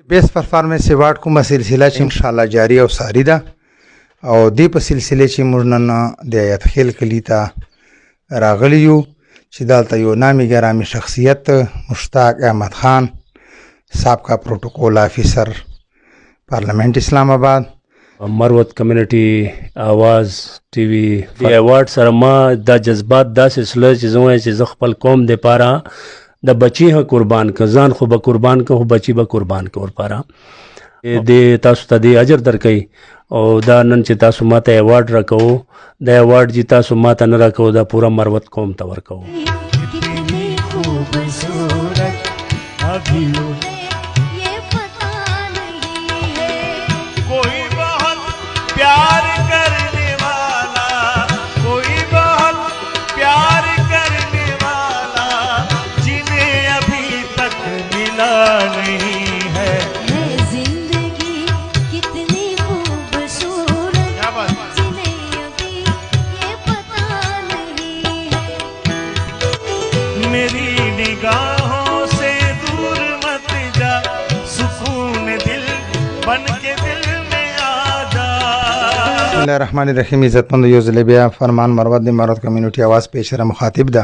best performance award کومه سلسله چې ان شاء الله جاری او ساری ده او دې په سلسله چې موږ نن د آیت خیل کلی ته راغلی یو چې دلته یو نامي ګرامي شخصیت مشتاق احمد خان سابقه پروتوکول افیسر پارلیمنت اسلام آباد مروت کمیونټي आवाज ټي وي د ایوارډ سره ما د جذبات داسې سلسله چې زما چې ز خپل قوم د پاره د بچی ه قربان ک ځان خو به قربان ک خو بچی به قربان ک ور پاره د تاسو ته د اجر درکې او دا نن چې تاسو ماته ایوارډ راکو د ایوارډ چې تاسو ماته نه راکو دا پورا مروت قوم ته ورکو प्यार करने वाला कोई बहुत प्यार करने वाला जिन्हें अभी तक मिला नहीं है जिंदगी कितनी खूबसूरत जिन्हें अभी ये पता नहीं है मेरी निगाहों से दूर मत जा सुकून दिल बन के दिल بسم الله الرحمن الرحیم عزتمند یو ځل بیا فرمان مروت د مروت کمیونټي आवाज پیشره مخاطب ده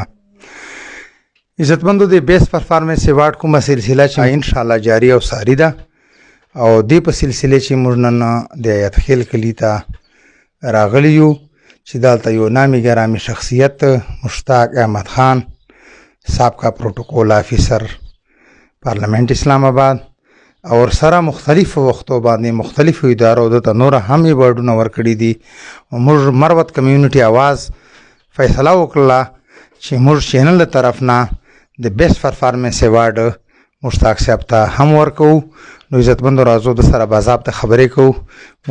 عزتمندو د بیسټ پرفارمنس ایوارډ کومه سلسله چې ان شاء الله جاری او ساری ده او دې په سلسله چې موږ نن د آیت خیل کلی ته راغلی یو چې دلته یو نامي ګرامي شخصیت مشتاق احمد خان سابقه پروتوکول افیسر پارلیمنت اسلام آباد اور سره مختلف وختو باندې مختلف ادارو د نور هم ایوارډونه ورکړي دي موږ مروت کمیونټي आवाज فیصله وکړه چې موږ چینل له طرف نه د بیسټ پرفارمنس ایوارډ مشتاق صاحب ته هم ورکو نو عزتمند راځو د سره باضابطه خبرې کوو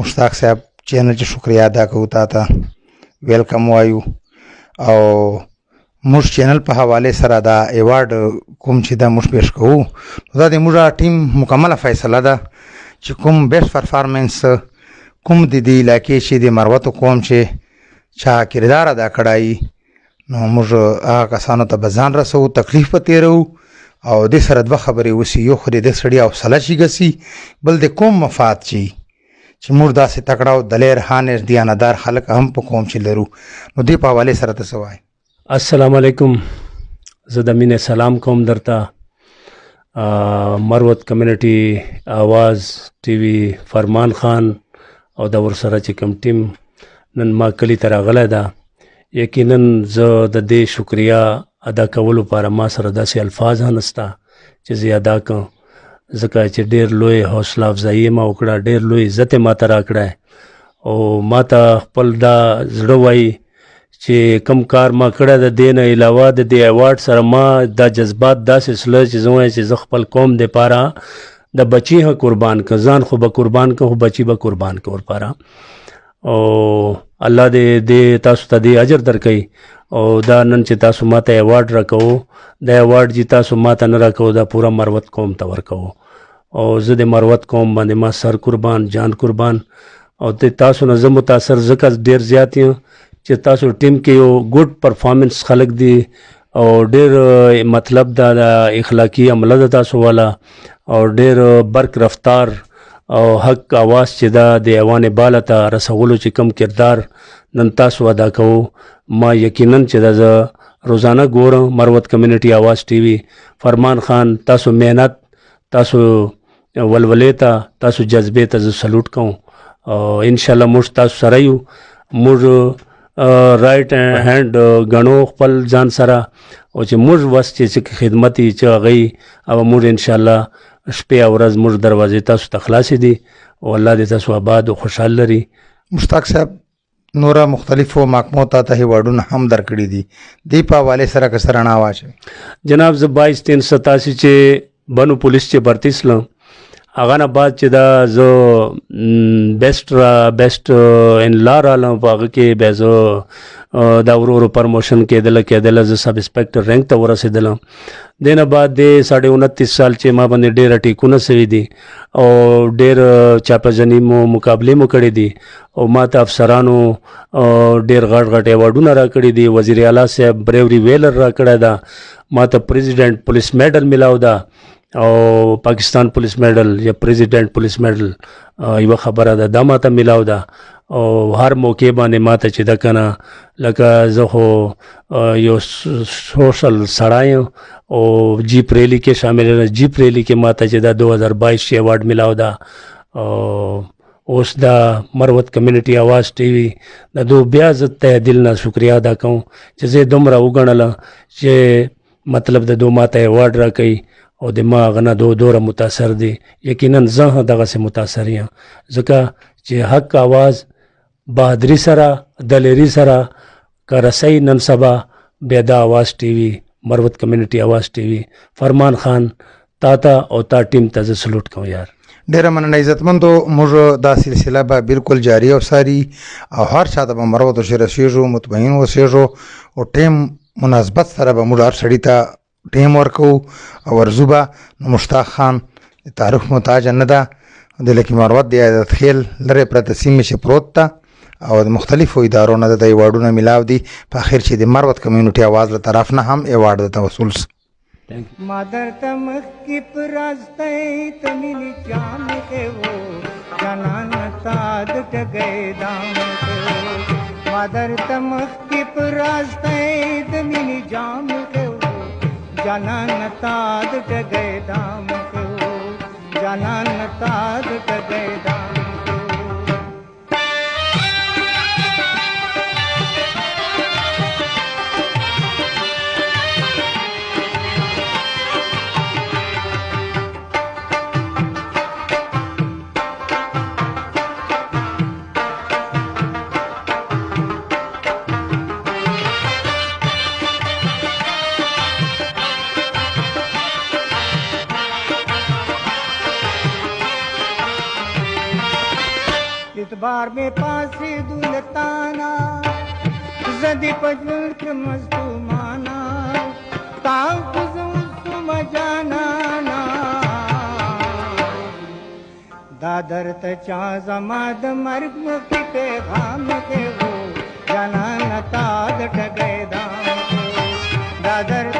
مشتاق صاحب چینل چې شکریا ادا کوو تاسو ویلکم وایو او موږ چینل په حواله سره دا ایوارډ کوم چې دا موږ پیش کوو دا د موږ ټیم مکمله فیصله ده چې کوم بیسټ پرفارمنس کوم د دې علاقې چې د مروت قوم چې چا کردار ادا کړای نو موږ هغه کسانو ته بزان رسو تکلیف پته رو او د سره د خبرې وسی یو خري د سړی او صلاح شي غسي بل د کوم مفاد چی چې موږ داسې تکړاو دلیر هانر دیانتدار خلک هم په قوم چې لرو نو دې په حواله سره تاسو وای السلام علیکم زه د مینې سلام کوم درته مروت کمیونټي आवाज ټي وي فرمان خان او د ورسره چې کوم ټیم نن ما کلی ته راغلی ده یقینا زه د دې شکریا ادا کولو لپاره ما سره داسې الفاظ هم نشته چې زه ادا کړم ځکه چې ډېر لوی حوصله افزایي ما وکړه ډېر لوی عزت یې ماته راکړی او ماته خپل دا زړه وایي چې کم کار ما کړی د دې نه علاوه د دې ایوارډ سره ما دا جذبات داسې سلسله چې زما چې زه خپل قوم د پاره د بچی ه قربان ک ځان خو به قربان ک خو بچی به قربان ک ور پاره او الله دې تاسو ته دې اجر درکې او دا نن چې تاسو ماته ایوارډ راکو د ایوارډ چې تاسو ماته نه راکو دا پورا مروت قوم ته ورکو او زه د مروت قوم باندې ما سر قربان جان قربان او تاسو نه زه متاثر ذکر ډیر زیات یم چې تاسو ټیم کې یو ګډ پرفارمنس خلق دي او ډیر مطلب دا اخلاقی عمله د تاسو والا او ډیر برق رفتار او حق आवाज چې دا د ایوان بالا ته رسولو چې کم کردار نن تاسو ادا کوو ما یقینا چې دا روزانه ګورم مروت کمیونټي आवाज ټي وي فرمان خان تاسو مهنت تاسو ولولې ته تاسو جذبې ته سلوټ کوم او ان شاء الله موږ تاسو سره یو موږ رائټ هاند غنو خپل ځان سره او چې موږ وس چې خدمت چې غي او موږ ان شاء الله شپه او ورځ موږ دروازې تاسو ته خلاص دي او الله دې تاسو آباد او خوشاله لري مشتاق صاحب نورا مختلفو محکمو ته ایوارډونه هم درکړي دي دی په حواله سره کسرانه واچي جناب ز 22 چې بنو پولیس چې برتی سلام هغه نه بعد چې دا زه بیسټ ان لار علم هغه کې به زه دا ورو پرموشن کېدل زه سب انسپکټر رینک ته ورسېدلم دینه بعد د 29 سال چې ما باندې ډېر ټیکونه سوي دي او ډېر چاپجنی مو مقابله مو کړې دي او ما ته افسرانو ډېر غټ ایوارډونه را کړی دي وزیر اعلی صاحب بریوري ویلر را کړی دا ما ته پریزیډنټ پولیس میډل ملاو دا او پاکستان پولیس میډل یا پریزیډنټ پولیس میډل یوه خبره ده دا ماته میلاو ده او هر موقع باندې ماته چې ده که نه لکه زه خو یو سوشل سړی یم او جیپ ریلی کې شامل یم جیپ ریلی کې ماته چې دا 2022 کې ایوارډ میلاو ده اوس دا مروت کمیونټي آواز ټي وي د دو بیا زه ته دل نه شکریا ادا کوم چې زه دومره وګڼله چې مطلب د دو ماته ایوارډ را کوي او د ما هغه نه دوره متاثر دي یقینا زه هم دغسې متاثر یم ځکه چې حق آواز بهادري سره دلیري سره که رسۍ نن سبا بیا دا آواز ټي وي مروت کمیونټي آواز ټي وي فرمان خان تا ته او تا ټیم ته زه سلوټ کوم یار ډیره مننه عزتمندو موږ دا سلسله به بالکل جاری او ساری او هر چا ته به مروتو چې رسېږو مطمئن اوسېږو او ټیم مناسبت سره به موږ هر سړي ته ټیم ورکوو او ورځو به نو مشتاق خان د تاریخ محتاج نه ده د لکي مروت د عادت خیل لرې پرته سیمې چې پروت ده او د مختلفو ادارو نه د ایوارډونه میلاو دي په اخر چې د مروت کمیونټي آواز له طرف نه هم ایوارډ درته وصول سو مادر تمخ کی پراستے تمینی جام کے وہ جانان تاد ٹگے دام کے وہ مادر تمخ کی پراستے تمینی جام کے وہ جانان تاد ٹگے دام کے وہ جانان تاد ٹگے دام बार में पासे दुलताना जदी पजल के मस्तुमाना ताऊ कुसुम मजाना ना दादर तचा जमाद मर्ग की पैगाम के वो जाना न ताद टगे दाम दादर